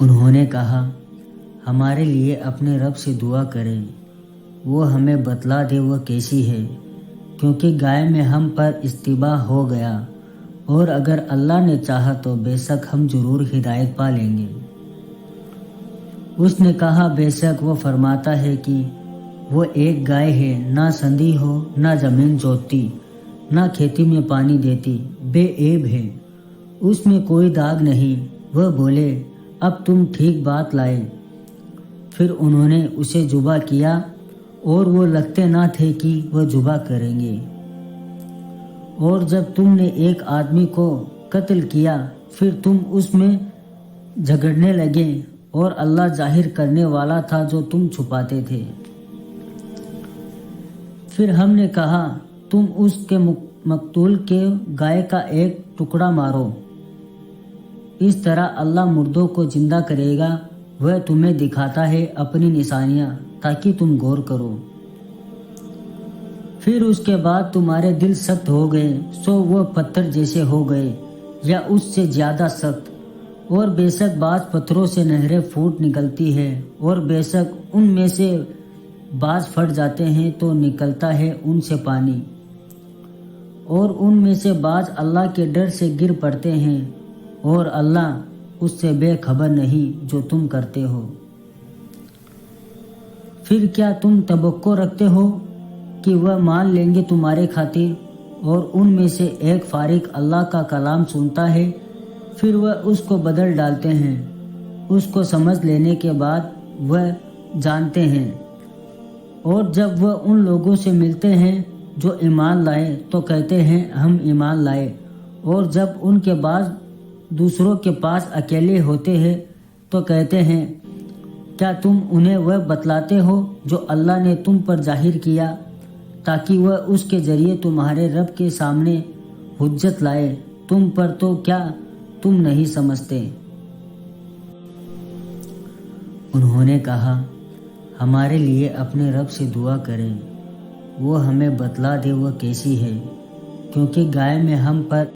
انہوں نے کہا ہمارے لیے اپنے رب سے دعا کریں، وہ ہمیں بتلا دے وہ کیسی ہے، کیونکہ گائے میں ہم پر اشتباہ ہو گیا، اور اگر اللہ نے چاہا تو بے شک ہم ضرور ہدایت پا لیں گے۔ اس نے کہا بے شک وہ فرماتا ہے کہ وہ ایک گائے ہے، نہ سندھی ہو، نہ زمین جوتتی، نہ کھیتی میں پانی دیتی، بے عیب ہے، اس میں کوئی داغ نہیں۔ وہ بولے اب تم ٹھیک بات لائے۔ پھر انہوں نے اسے ذبح کیا، اور وہ لگتے نہ تھے کہ وہ ذبح کریں گے۔ اور جب تم نے ایک آدمی کو قتل کیا، پھر تم اس میں جھگڑنے لگے، اور اللہ ظاہر کرنے والا تھا جو تم چھپاتے تھے۔ پھر ہم نے کہا تم اس کے مقتول کے گائے کا ایک ٹکڑا مارو، اس طرح اللہ مردوں کو زندہ کرے گا، وہ تمہیں دکھاتا ہے اپنی نشانیاں تاکہ تم غور کرو۔ پھر اس کے بعد تمہارے دل سخت ہو گئے، سو وہ پتھر جیسے ہو گئے یا اس سے زیادہ سخت، اور بے شک بعض پتھروں سے نہریں پھوٹ نکلتی ہے، اور بے شک ان میں سے بعض پھٹ جاتے ہیں تو نکلتا ہے ان سے پانی، اور ان میں سے بعض اللہ کے ڈر سے گر پڑتے ہیں، اور اللہ اس سے بے خبر نہیں جو تم کرتے ہو۔ پھر کیا تم توقع رکھتے ہو کہ وہ مان لیں گے تمہارے خاطر؟ اور ان میں سے ایک فارق اللہ کا کلام سنتا ہے، پھر وہ اس کو بدل ڈالتے ہیں، اس کو سمجھ لینے کے بعد وہ جانتے ہیں۔ اور جب وہ ان لوگوں سے ملتے ہیں جو ایمان لائے تو کہتے ہیں ہم ایمان لائے، اور جب ان کے بعد دوسروں کے پاس اکیلے ہوتے ہیں تو کہتے ہیں کیا تم انہیں وہ بتلاتے ہو جو اللہ نے تم پر ظاہر کیا، تاکہ وہ اس کے ذریعے تمہارے رب کے سامنے حجت لائے تم پر، تو کیا تم نہیں سمجھتے؟ انہوں نے کہا ہمارے لیے اپنے رب سے دعا کریں، وہ ہمیں بتلا دے وہ کیسی ہے، کیونکہ گائے میں ہم پر